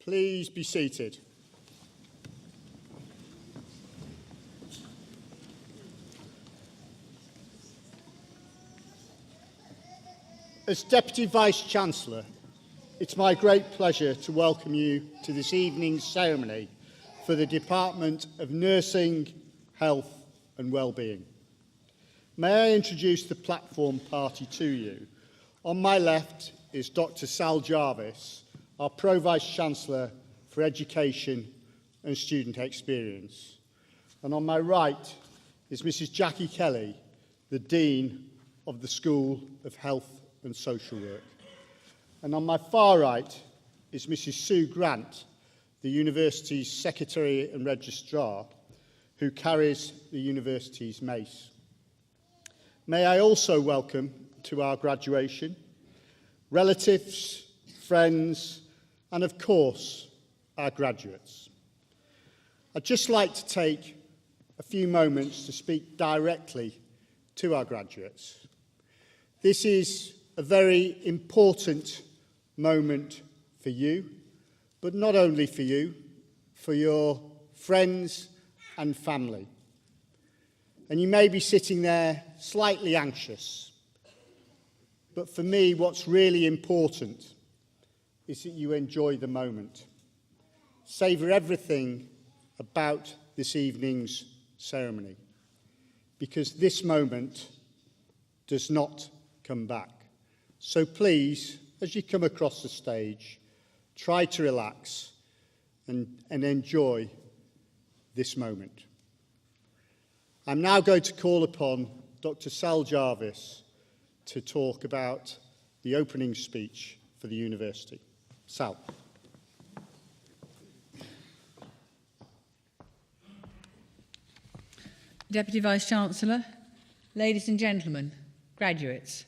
Please be seated. As Deputy Vice-Chancellor, it's my great pleasure to welcome you to this evening's ceremony for the Department of Nursing, Health and Wellbeing. May I introduce the platform party to you. On my left is Dr. Sal Jarvis, our Pro-Vice-Chancellor for Education and Student Experience. And on my right is Mrs. Jackie Kelly, the Dean of the School of Health and Social Work. And on my far right is Mrs. Sue Grant, the university's Secretary and Registrar, who carries the university's mace. May I also welcome to our graduation relatives, friends, and of course, our graduates. I'd just like to take a few moments to speak directly to our graduates. This is a very important moment for you, but not only for you, for your friends and family. And you may be sitting there slightly anxious, but for me, what's really important is that you enjoy the moment. Savour everything about this evening's ceremony, because this moment does not come back. So please, as you come across the stage, try to relax and enjoy this moment. I'm now going to call upon Dr. Sal Jarvis to talk about the opening speech for the university. Sal. Deputy Vice-Chancellor, ladies and gentlemen, graduates,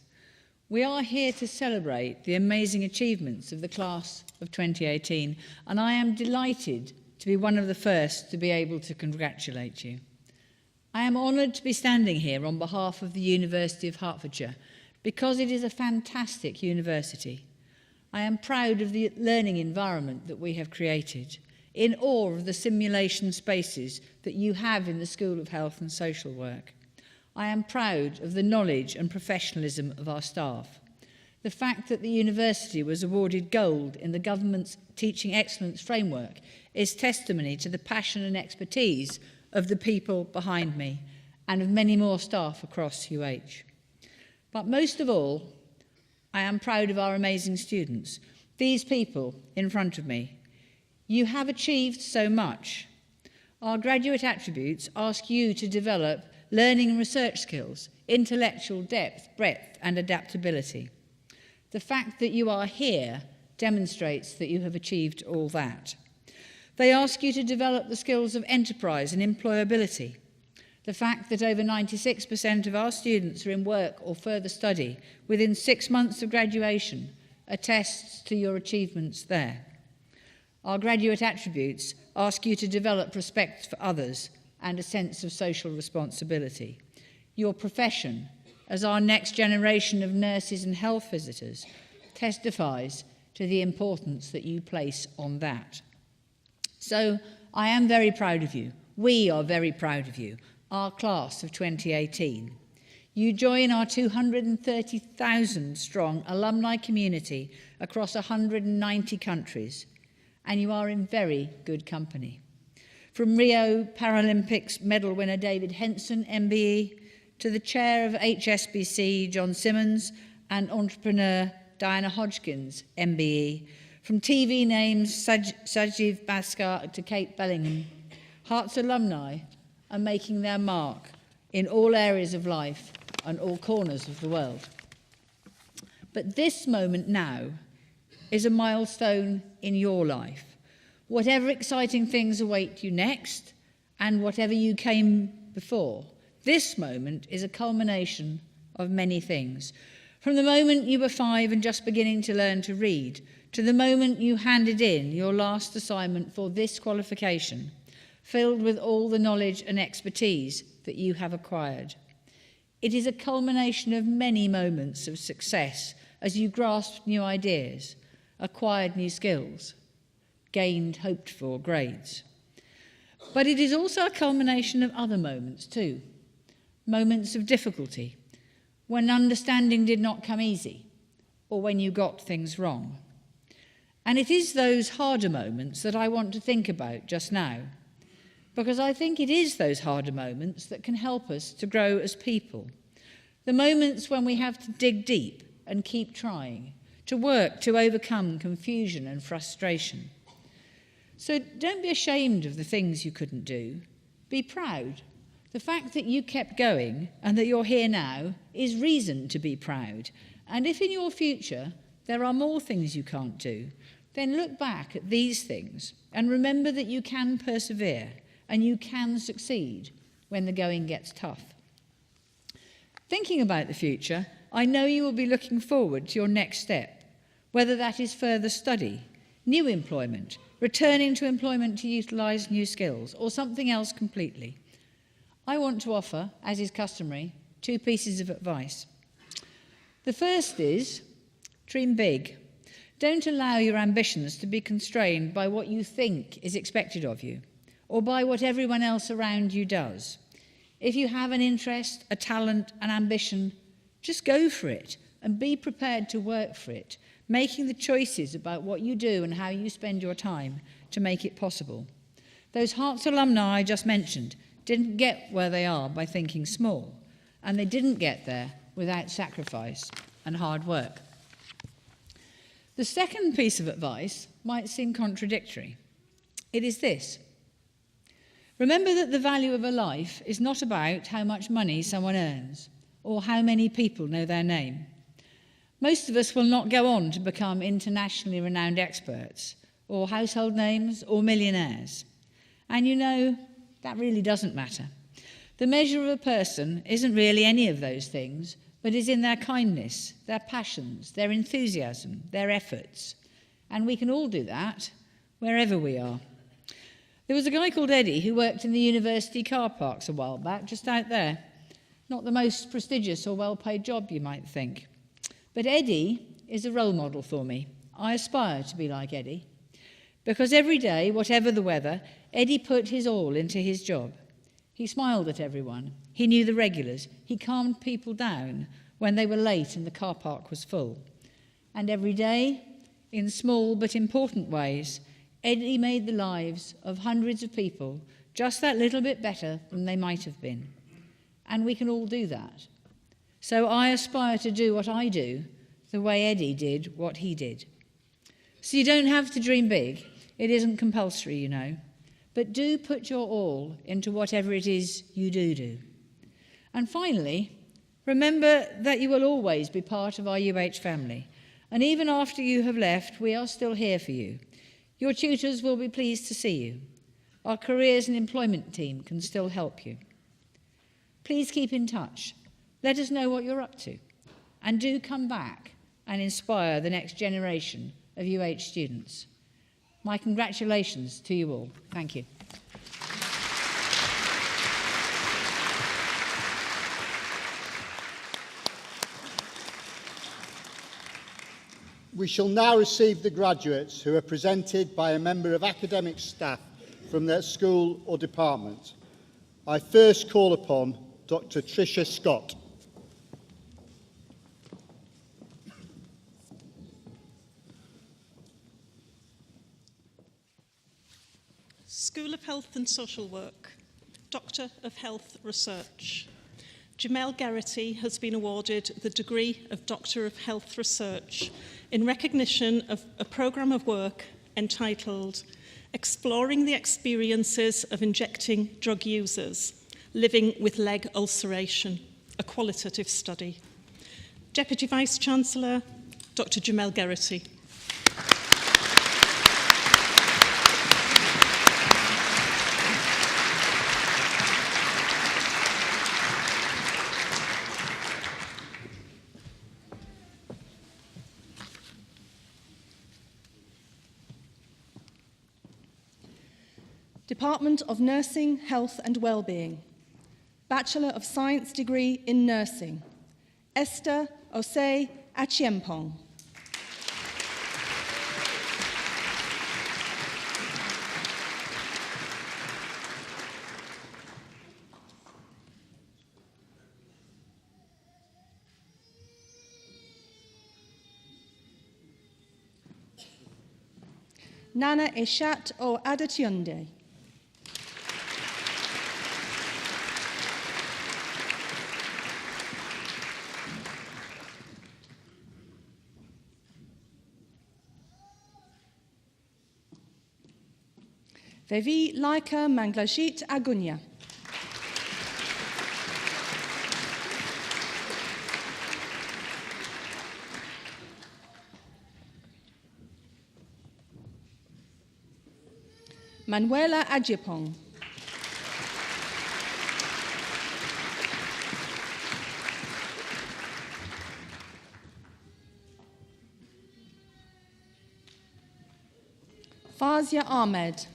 we are here to celebrate the amazing achievements of the class of 2018, and I am delighted to be one of the first to be able to congratulate you. I am honoured to be standing here on behalf of the University of Hertfordshire because it is a fantastic university. I am proud of the learning environment that we have created, in awe of the simulation spaces that you have in the School of Health and Social Work. I am proud of the knowledge and professionalism of our staff. The fact that the university was awarded gold in the government's Teaching Excellence Framework is testimony to the passion and expertise of the people behind me and of many more staff across UH. But most of all, I am proud of our amazing students, these people in front of me. You have achieved so much. Our graduate attributes ask you to develop learning and research skills, intellectual depth, breadth, and adaptability. The fact that you are here demonstrates that you have achieved all that. They ask you to develop the skills of enterprise and employability. The fact that over 96% of our students are in work or further study within 6 months of graduation attests to your achievements there. Our graduate attributes ask you to develop respect for others and a sense of social responsibility. Your profession, as our next generation of nurses and health visitors, testifies to the importance that you place on that. So I am very proud of you. We are very proud of you, our class of 2018. You join our 230,000 strong alumni community across 190 countries, and you are in very good company. From Rio Paralympics medal winner David Henson, MBE, to the chair of HSBC, John Simmons, and entrepreneur Diana Hodgkins, MBE, from TV names Sajiv Bhaskar to Kate Bellingham, Hert's alumni are making their mark in all areas of life and all corners of the world. But this moment now is a milestone in your life. Whatever exciting things await you next, and whatever you came before, this moment is a culmination of many things. From the moment you were 5 and just beginning to learn to read, to the moment you handed in your last assignment for this qualification, filled with all the knowledge and expertise that you have acquired. It is a culmination of many moments of success as you grasped new ideas, acquired new skills, gained hoped-for grades. But it is also a culmination of other moments too. Moments of difficulty, when understanding did not come easy, or when you got things wrong. And it is those harder moments that I want to think about just now, because I think it is those harder moments that can help us to grow as people. The moments when we have to dig deep and keep trying, to work to overcome confusion and frustration. So don't be ashamed of the things you couldn't do. Be proud. The fact that you kept going and that you're here now is reason to be proud. And if in your future there are more things you can't do, then look back at these things and remember that you can persevere and you can succeed when the going gets tough. Thinking about the future, I know you will be looking forward to your next step, whether that is further study, new employment, returning to employment to utilise new skills, or something else completely. I want to offer, as is customary, 2 pieces of advice. The first is, dream big. Don't allow your ambitions to be constrained by what you think is expected of you, or by what everyone else around you does. If you have an interest, a talent, an ambition, just go for it and be prepared to work for it, making the choices about what you do and how you spend your time to make it possible. Those Herts alumni I just mentioned didn't get where they are by thinking small, and they didn't get there without sacrifice and hard work. The second piece of advice might seem contradictory. It is this. Remember that the value of a life is not about how much money someone earns or how many people know their name. Most of us will not go on to become internationally renowned experts or household names or millionaires. And you know, that really doesn't matter. The measure of a person isn't really any of those things, but is in their kindness, their passions, their enthusiasm, their efforts. And we can all do that wherever we are. There was a guy called Eddie who worked in the university car parks a while back, just out there. Not the most prestigious or well-paid job, you might think. But Eddie is a role model for me. I aspire to be like Eddie. Because every day, whatever the weather, Eddie put his all into his job. He smiled at everyone. He knew the regulars. He calmed people down when they were late and the car park was full. And every day, in small but important ways, Eddie made the lives of hundreds of people just that little bit better than they might have been. And we can all do that. So I aspire to do what I do the way Eddie did what he did. So you don't have to dream big. It isn't compulsory, you know. But do put your all into whatever it is you do. And finally, remember that you will always be part of our UH family. And even after you have left, we are still here for you. Your tutors will be pleased to see you. Our careers and employment team can still help you. Please keep in touch. Let us know what you're up to. And do come back and inspire the next generation of UH students. My congratulations to you all. Thank you. We shall now receive the graduates who are presented by a member of academic staff from their school or department. I first call upon Dr. Tricia Scott. School of Health and Social Work, Doctor of Health Research. Jamel Geraghty has been awarded the degree of Doctor of Health Research in recognition of a programme of work entitled Exploring the Experiences of Injecting Drug Users Living with Leg Ulceration, a qualitative study. Deputy Vice-Chancellor, Dr. Jamel Geraghty. Department of Nursing, Health and Wellbeing. Bachelor of Science degree in Nursing. Esther Osei Achiempong. Nana Eshat o Adationde. Vevi Laika Manglajit Agunya. Manuela Adjipong. Fazia Ahmed.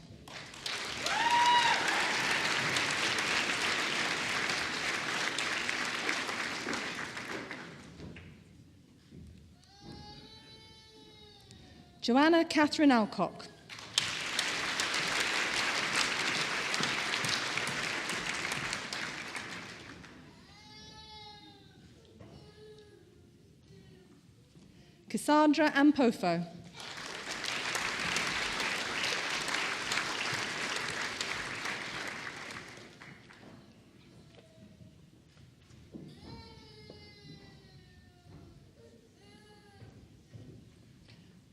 Joanna Catherine Alcock. Cassandra Ampofo.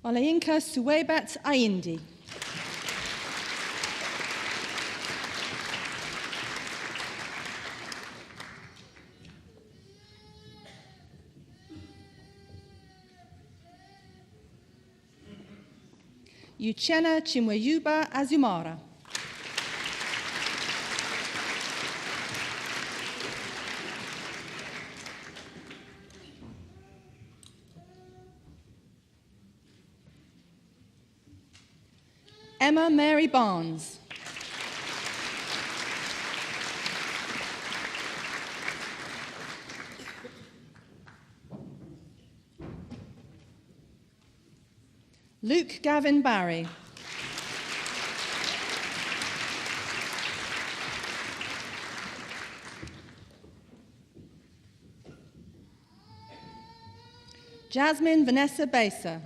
Olayinka Suwebat Ayindi. Uchenna Chimweyuba Azumara. Emma Mary Barnes. Luke Gavin Barry. Jasmine Vanessa Besa.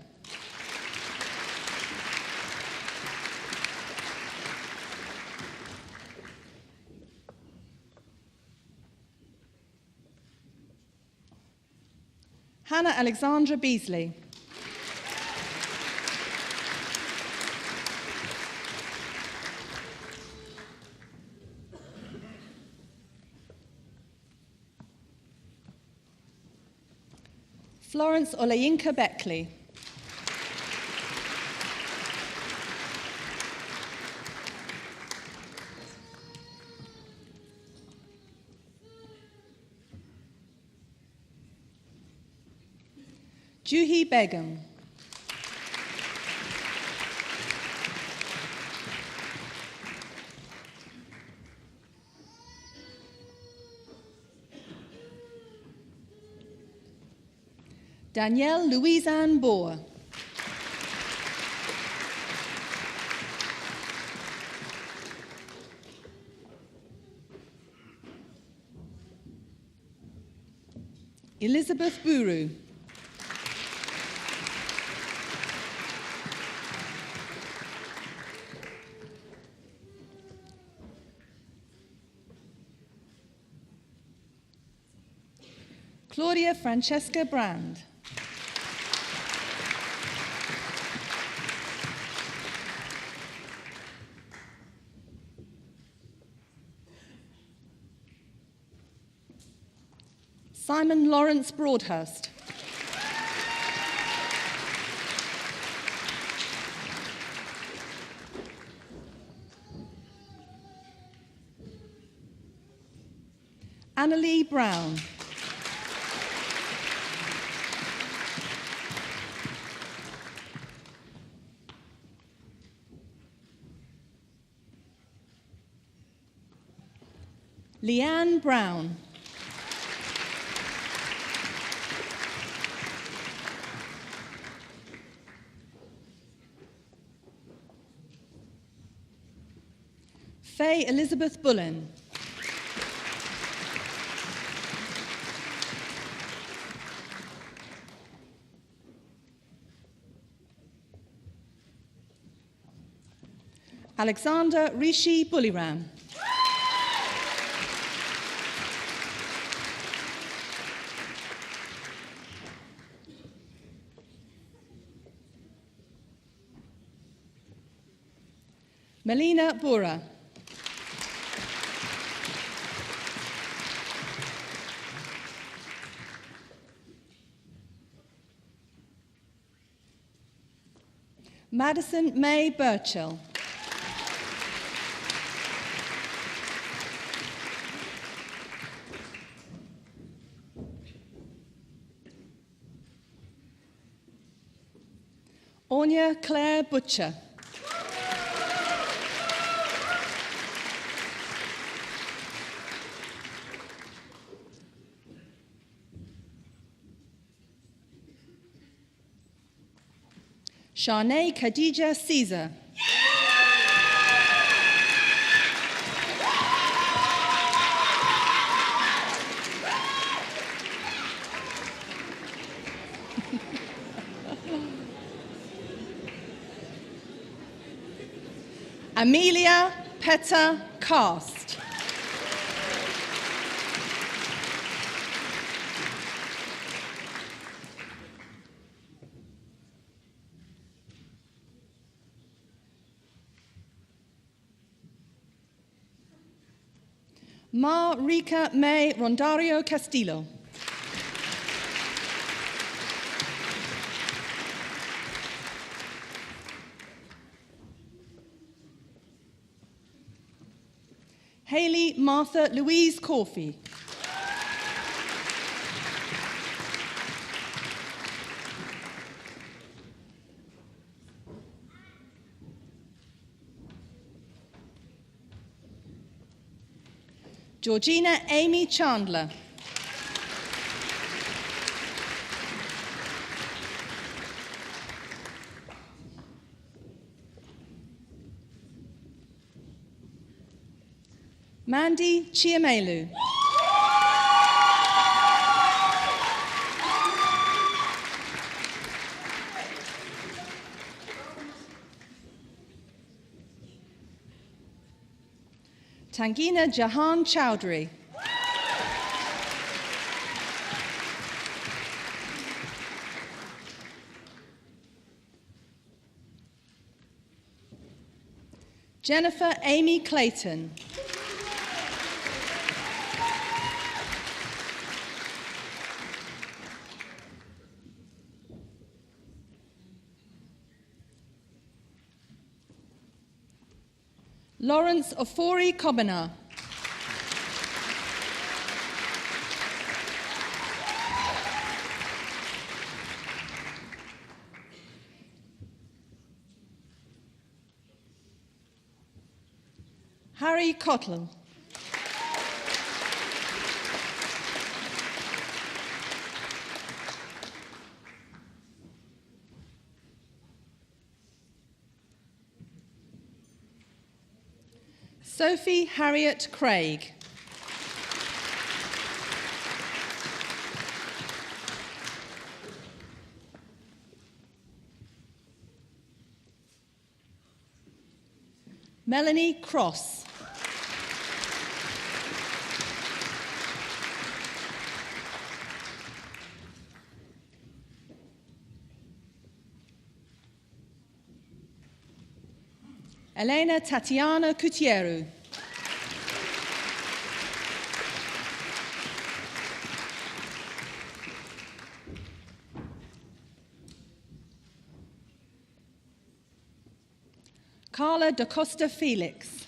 Hannah Alexandra Beasley. Florence Olayinka Beckley. Juhi Begum. Danielle Louise-Anne Boer. Elizabeth Buru. Claudia Francesca Brand. Simon Lawrence Broadhurst. Annalie Brown. Leanne Brown. Faye Elizabeth Bullen. Alexander Rishi Buliram. Melina Bura. Madison May Burchill. Anya Claire Butcher. Shanae Khadija Caesar. Amelia Petta Cast. Marika May Rondario Castillo. Hayley Martha Louise Corfey. Georgina Amy Chandler. Mandy Chiamelu. Tangina Jahan Chowdhury. Jennifer Amy Clayton. Lawrence Ofori Kobana. Harry Cottle. Sophie Harriet Craig. Melanie Cross. Elena Tatiana Cutieru. Carla da Costa Felix.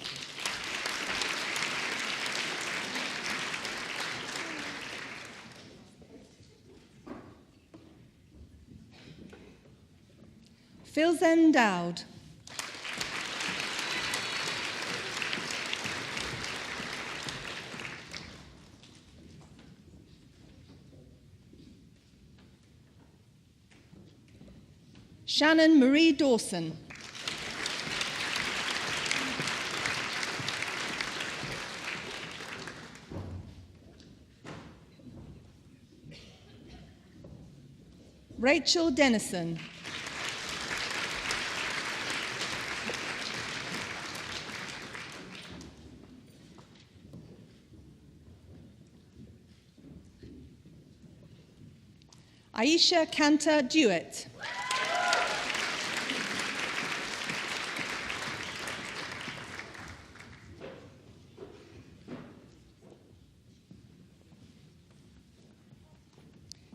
Philzen Dowd. Shannon Marie Dawson. Rachel Dennison. Aisha Cantor Dewitt.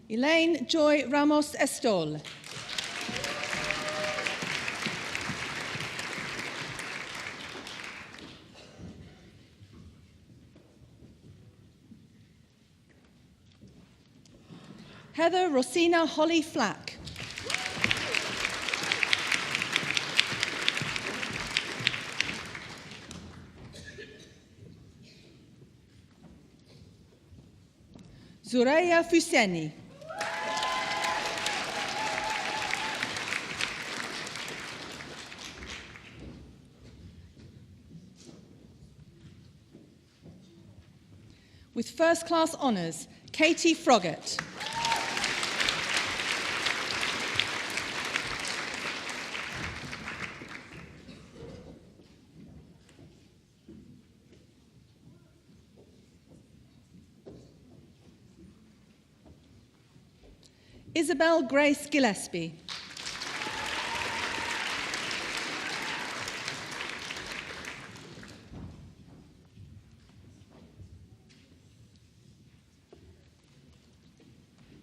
Elaine Joy Ramos Estol. Heather Rosina Holly Flack. Zuraya Fuseni. With first class honours, Katie Froggatt. Isabel Grace Gillespie.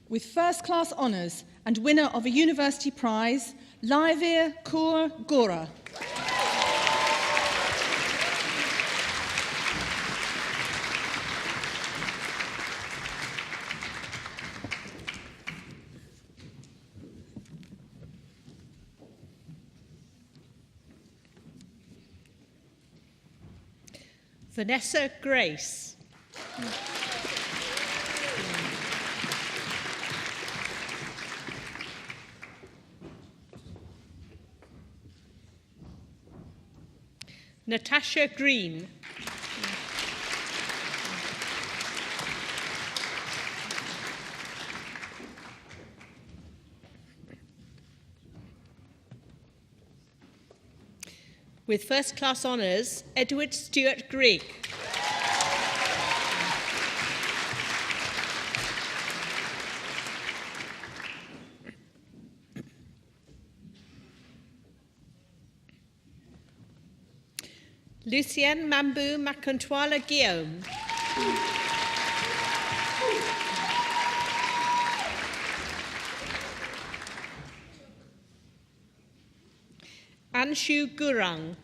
With first class honours and winner of a university prize, Laivir Kaur Gora. Vanessa Grace. Natasha Green. With first class honours, Edward Stewart Grigg. Lucien Mambu Makontwala Guillaume. Anshu Gurung.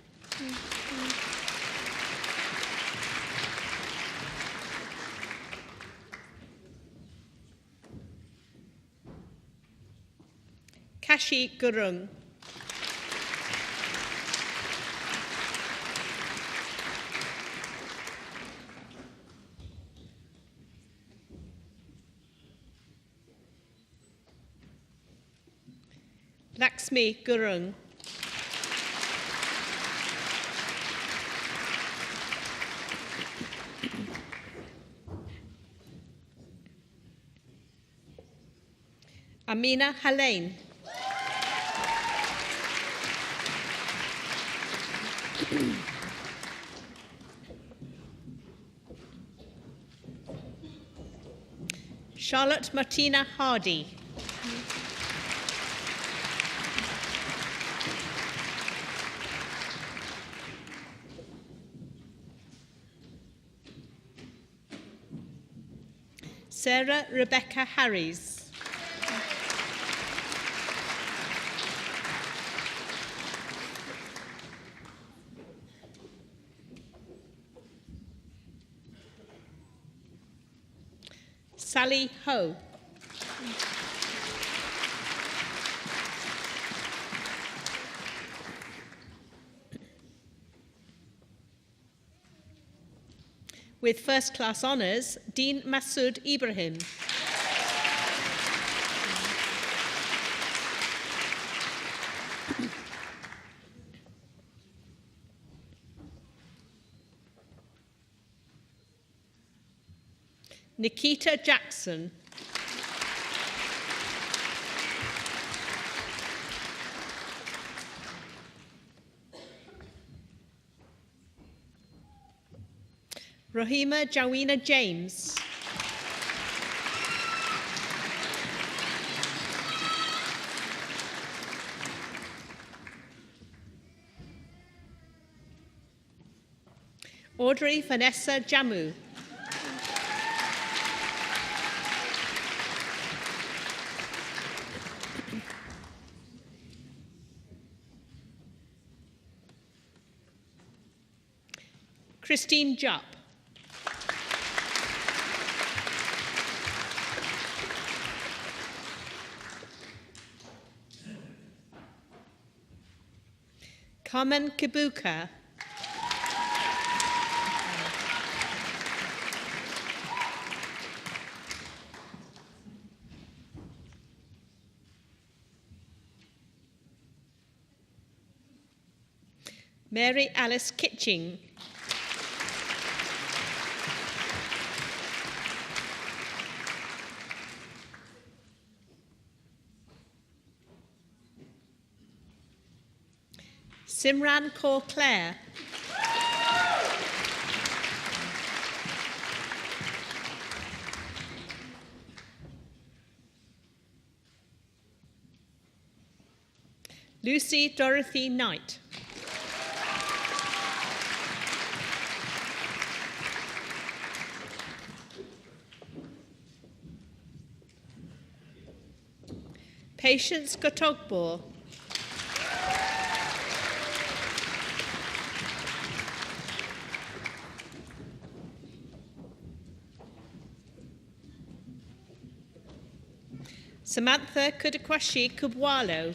Kashi Gurung. Lakshmi Gurung. Amina Halain. Charlotte Martina Hardy. Sarah Rebecca Harries. Sally Ho. With first class honours, Dean Masood Ibrahim. Nikita Jackson. Rahima Jawina James. Audrey Vanessa Jamu. Christine Jupp. Carmen Kibuka. Mary Alice Kitching. Simran Kaur Clare. Lucy Dorothy Knight. Patience Gotogbo. Samantha Kudakwashi Kubwalo.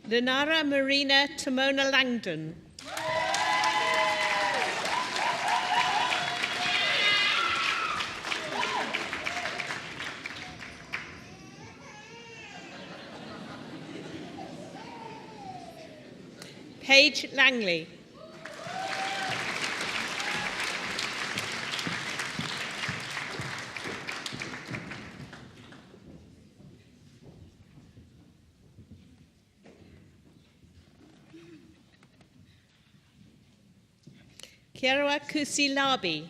Lenara Marina Timona Langdon. Paige Langley. Kiara Kusilabi.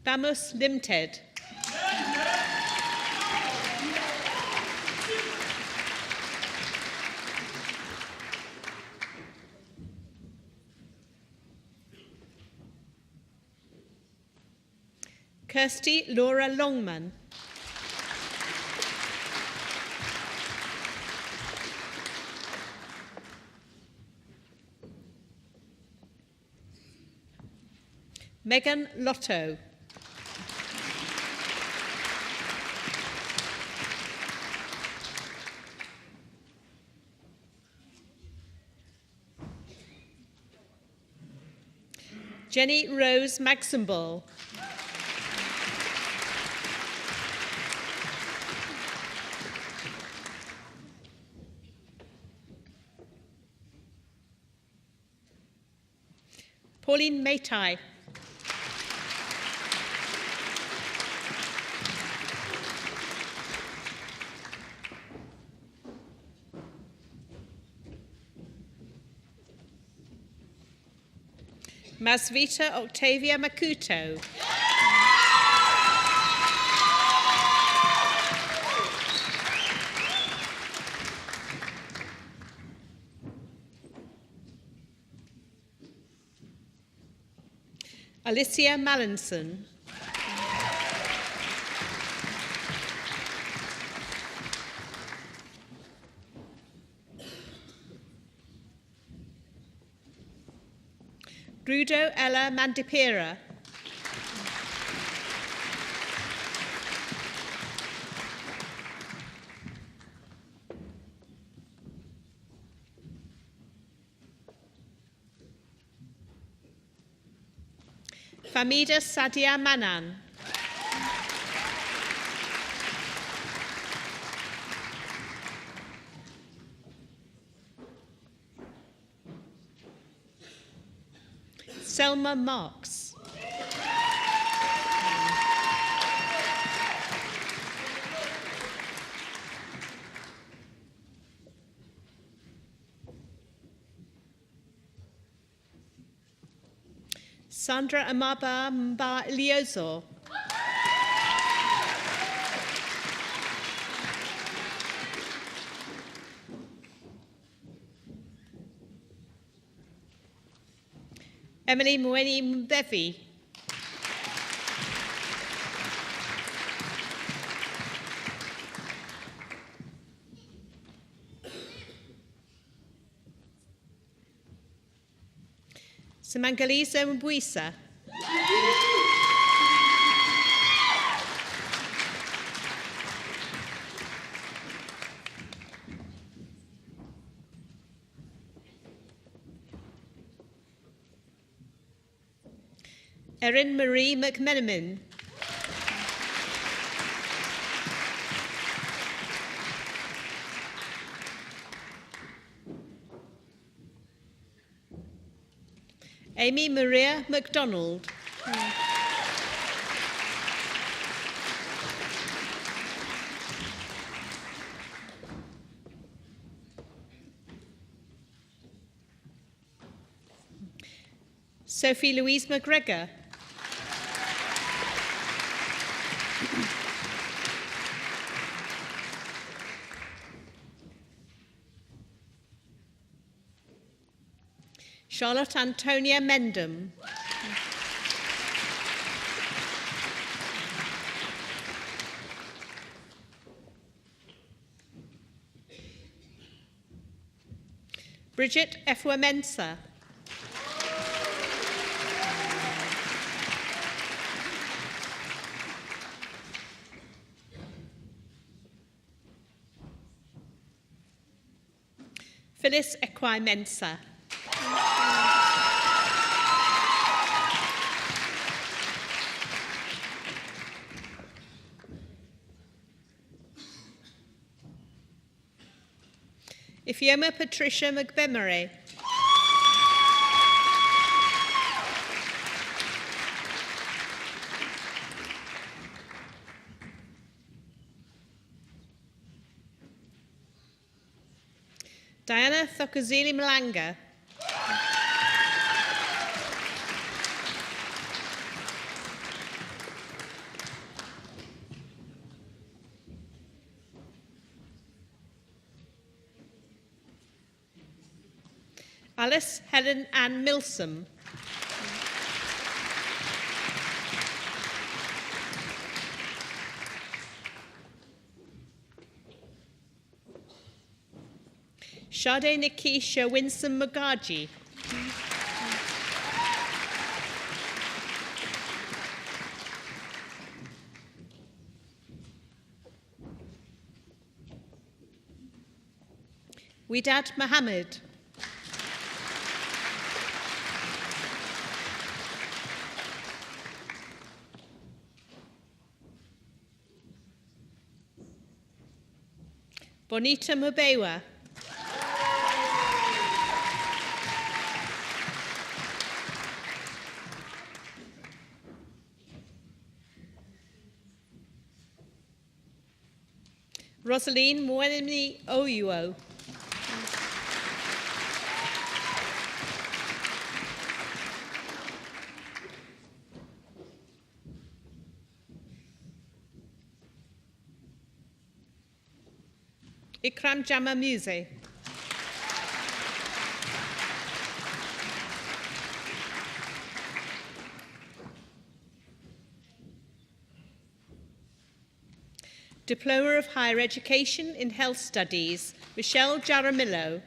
Bamus Limited. Kirsty Laura Longman. Megan Lotto. Jenny Rose Maximble. Pauline Maytai. Masvita Octavia Makuto. Alicia Mallinson. Rudo Ella Mandipira. Famida Sadia Manan. Selma Marks. Sandra Amaba Mba Iliozo. Emily Mweni Mbevi. Samangaliso Mbuisa. Erin Marie McMenamin. Amy Maria MacDonald. Sophie Louise McGregor. Charlotte Antonia Mendham. Bridget Efwa-Mensah. Phyllis Ekwai-Mensah. Ifioma Patricia McBemery. Diana Thokozili Malanga. Alice Helen Ann Milsom. Sade Nikisha Winsome Magaji. Widad Mohammed. Bonita Mubewa. Rosaline Mwenemi Oyuo. Ikram Jama Muse. Diploma of Higher Education in Health Studies, Michelle Jaramillo.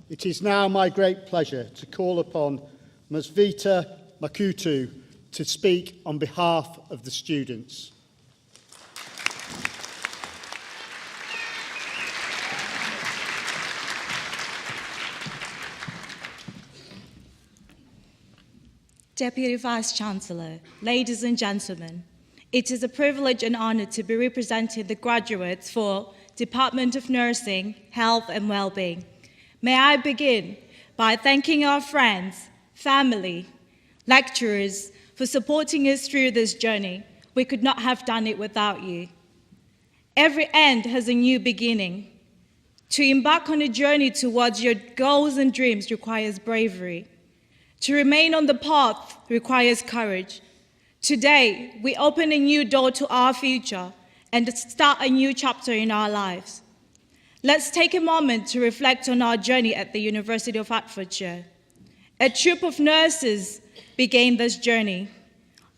It is now my great pleasure to call upon Masvita Makutu to speak on behalf of the students. Deputy Vice-Chancellor, ladies and gentlemen, it is a privilege and honour to be representing the graduates for Department of Nursing, Health and Wellbeing. May I begin by thanking our friends, family, lecturers for supporting us through this journey. We could not have done it without you. Every end has a new beginning. To embark on a journey towards your goals and dreams requires bravery. To remain on the path requires courage. Today, we open a new door to our future and start a new chapter in our lives. Let's take a moment to reflect on our journey at the University of Hertfordshire. A troop of nurses began this journey,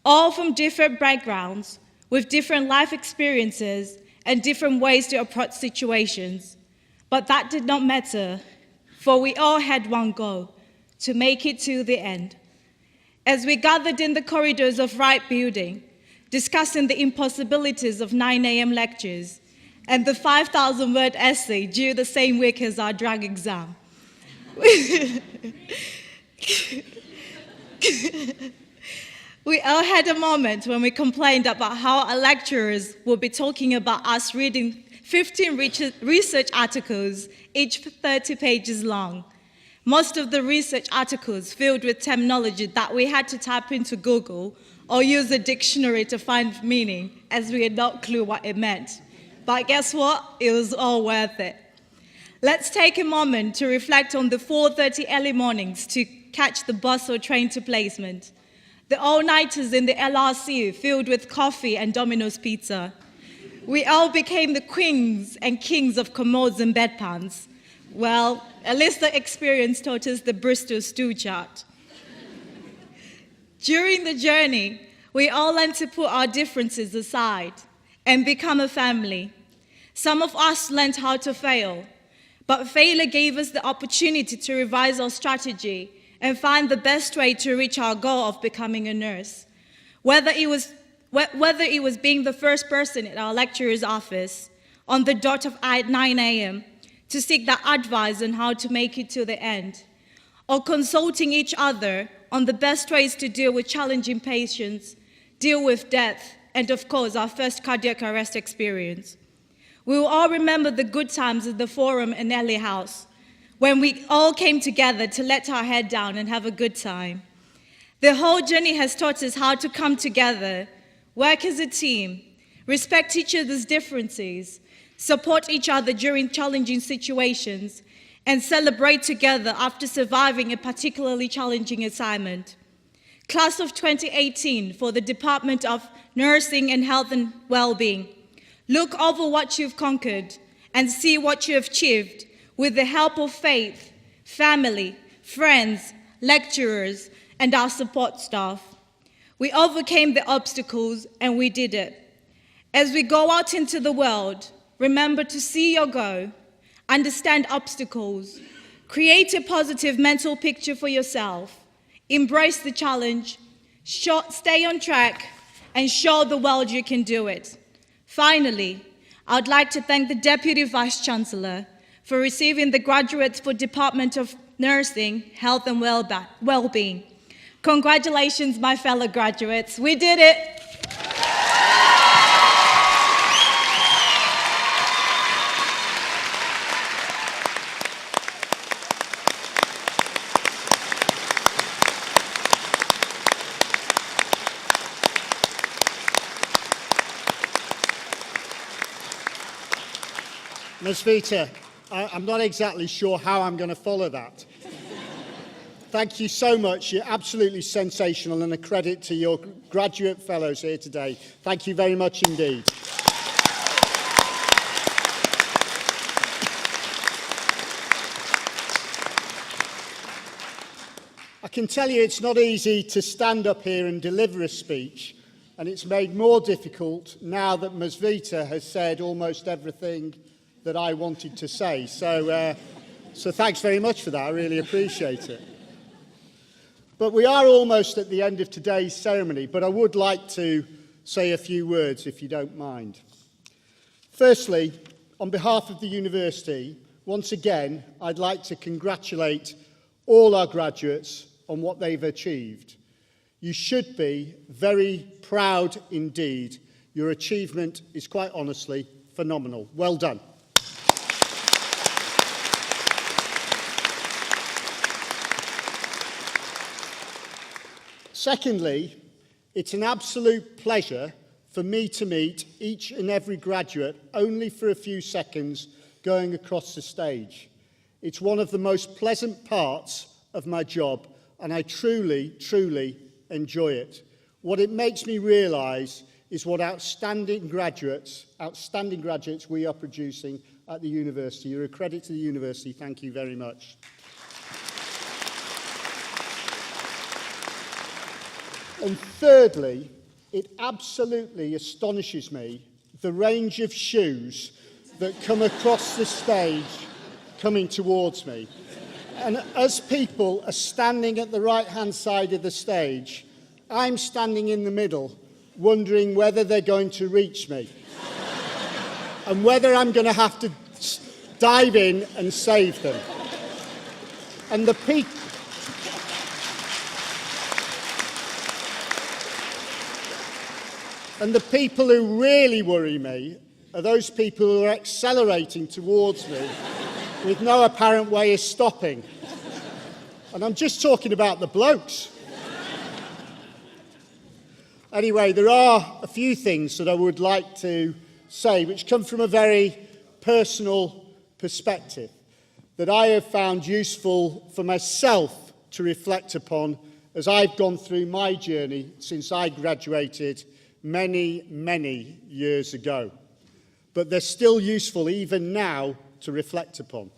all from different backgrounds, with different life experiences and different ways to approach situations. But that did not matter, for we all had one goal: to make it to the end. As we gathered in the corridors of Wright Building, discussing the impossibilities of 9 a.m. lectures and the 5,000-word essay due the same week as our drag exam, we all had a moment when we complained about how our lecturers would be talking about us reading 15 research articles, each 30 pages long. Most of the research articles filled with terminology that we had to type into Google or use a dictionary to find meaning, as we had no clue what it meant. But guess what? It was all worth it. Let's take a moment to reflect on the 4:30 early mornings to catch the bus or train to placement, the all-nighters in the LRC filled with coffee and Domino's pizza. We all became the queens and kings of commodes and bedpans. Well, at least the experience taught us the Bristol stew chart. During the journey, we all learned to put our differences aside and become a family. Some of us learned how to fail, but failure gave us the opportunity to revise our strategy and find the best way to reach our goal of becoming a nurse. Whether it was being the first person in our lecturer's office on the dot of 9 a.m. to seek that advice on how to make it to the end, or consulting each other on the best ways to deal with challenging patients, deal with death, and of course, our first cardiac arrest experience. We will all remember the good times at the Forum and Ellie House, when we all came together to let our head down and have a good time. The whole journey has taught us how to come together, work as a team, respect each other's differences, support each other during challenging situations, and celebrate together after surviving a particularly challenging assignment. Class of 2018 for the Department of Nursing and Health and Wellbeing, look over what you've conquered and see what you have achieved with the help of faith, family, friends, lecturers, and our support staff. We overcame the obstacles and we did it. As we go out into the world, remember to see your goal, understand obstacles, create a positive mental picture for yourself, embrace the challenge, stay on track, and show the world you can do it. Finally, I'd like to thank the Deputy Vice-Chancellor for receiving the graduates for Department of Nursing, Health and Wellbeing. Congratulations, my fellow graduates. We did it. Ms. Vita, I'm not exactly sure how I'm going to follow that. Thank you so much. You're absolutely sensational, and a credit to your graduate fellows here today. Thank you very much indeed. I can tell you it's not easy to stand up here and deliver a speech, and it's made more difficult now that Ms. Vita has said almost everything that I wanted to say. So thanks very much for that. I really appreciate it. But we are almost at the end of today's ceremony, but I would like to say a few words, if you don't mind. Firstly, on behalf of the university, once again, I'd like to congratulate all our graduates on what they've achieved. You should be very proud indeed. Your achievement is quite honestly phenomenal. Well done. Secondly, it's an absolute pleasure for me to meet each and every graduate only for a few seconds going across the stage. It's one of the most pleasant parts of my job, and I truly, truly enjoy it. What it makes me realise is what outstanding graduates we are producing at the university. You're a credit to the university. Thank you very much. And thirdly, it absolutely astonishes me the range of shoes that come across the stage coming towards me. And as people are standing at the right-hand side of the stage, I'm standing in the middle, wondering whether they're going to reach me and whether I'm going to have to dive in and save them. And the people who really worry me are those people who are accelerating towards me with no apparent way of stopping. And I'm just talking about the blokes. Anyway, there are a few things that I would like to say which come from a very personal perspective that I have found useful for myself to reflect upon as I've gone through my journey since I graduated many, many years ago. But they're still useful even now to reflect upon.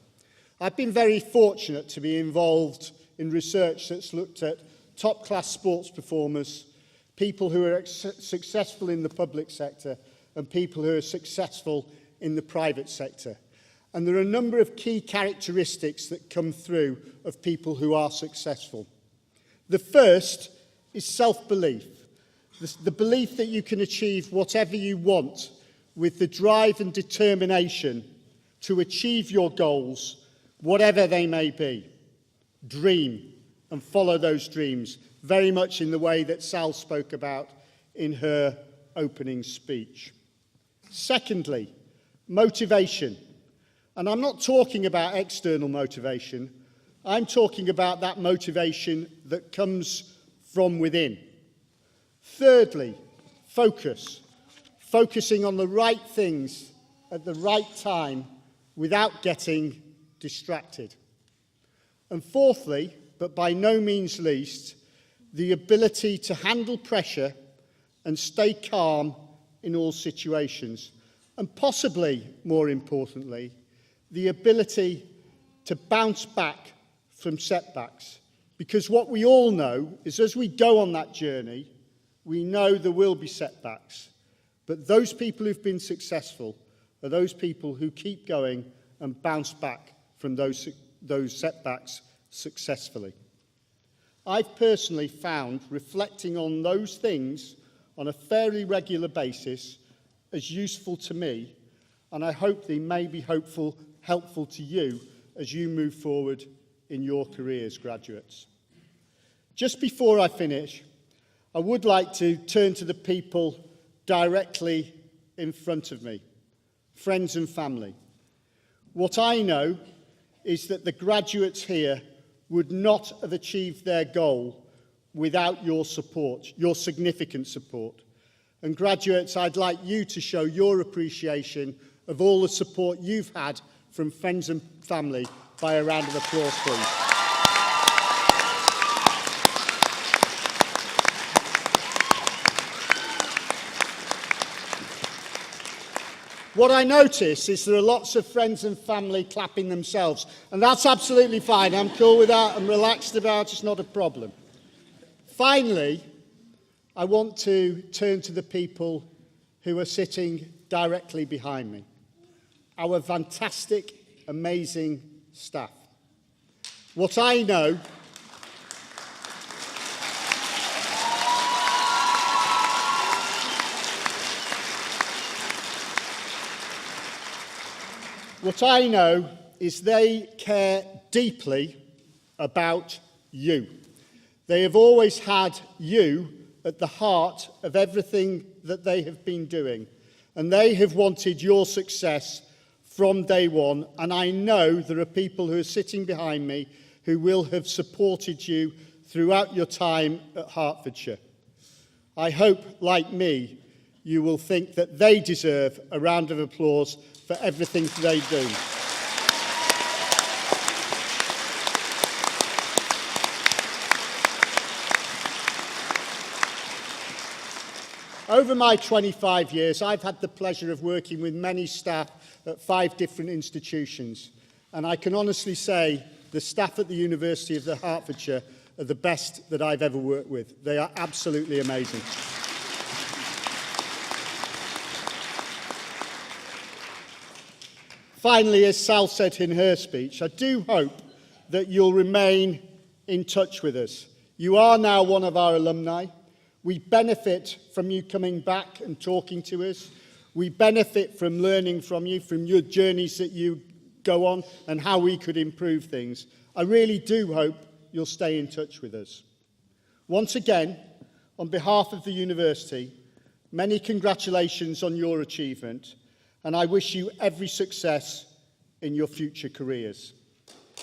I've been very fortunate to be involved in research that's looked at top-class sports performers, people who are successful in the public sector, and people who are successful in the private sector. And there are a number of key characteristics that come through of people who are successful. The first is self-belief. The belief that you can achieve whatever you want with the drive and determination to achieve your goals, whatever they may be. Dream and follow those dreams, very much in the way that Sal spoke about in her opening speech. Secondly, motivation. And I'm not talking about external motivation. I'm talking about that motivation that comes from within. Thirdly, focus. Focusing on the right things at the right time without getting distracted. And fourthly, but by no means least, the ability to handle pressure and stay calm in all situations. And possibly, more importantly, the ability to bounce back from setbacks. Because what we all know is as we go on that journey, we know there will be setbacks. But those people who've been successful are those people who keep going and bounce back from those setbacks successfully. I've personally found reflecting on those things on a fairly regular basis as useful to me, and I hope they may be helpful to you as you move forward in your careers, graduates. Just before I finish, I would like to turn to the people directly in front of me, friends and family. What I know is that the graduates here would not have achieved their goal without your support, your significant support. And graduates, I'd like you to show your appreciation of all the support you've had from friends and family by a round of applause, please. What I notice is there are lots of friends and family clapping themselves, and that's absolutely fine. I'm cool with that. I'm relaxed about it. It's not a problem. Finally, I want to turn to the people who are sitting directly behind me, our fantastic, amazing staff. What I know is they care deeply about you. They have always had you at the heart of everything that they have been doing, and they have wanted your success from day one. And I know there are people who are sitting behind me who will have supported you throughout your time at Hertfordshire. I hope, like me, you will think that they deserve a round of applause for everything they do. Over my 25 years, I've had the pleasure of working with many staff at 5 different institutions, and I can honestly say the staff at the University of Hertfordshire are the best that I've ever worked with. They are absolutely amazing. Finally, as Sal said in her speech, I do hope that you'll remain in touch with us. You are now one of our alumni. We benefit from you coming back and talking to us. We benefit from learning from you, from your journeys that you go on and how we could improve things. I really do hope you'll stay in touch with us. Once again, on behalf of the university, many congratulations on your achievement, and I wish you every success in your future careers.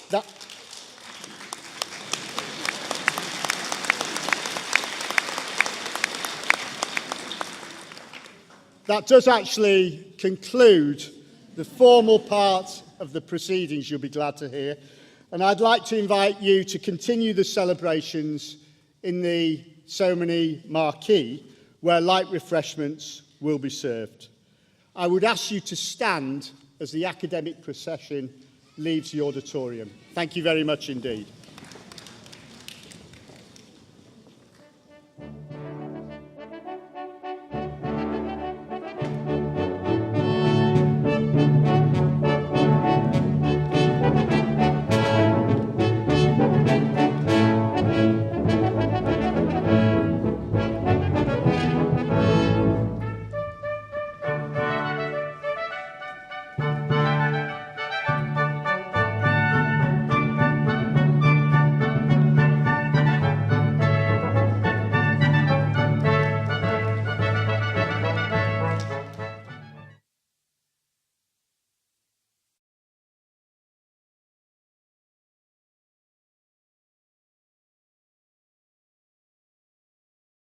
That does actually conclude the formal part of the proceedings, you'll be glad to hear. And I'd like to invite you to continue the celebrations in the ceremony marquee, where light refreshments will be served. I would ask you to stand as the academic procession leaves the auditorium. Thank you very much indeed.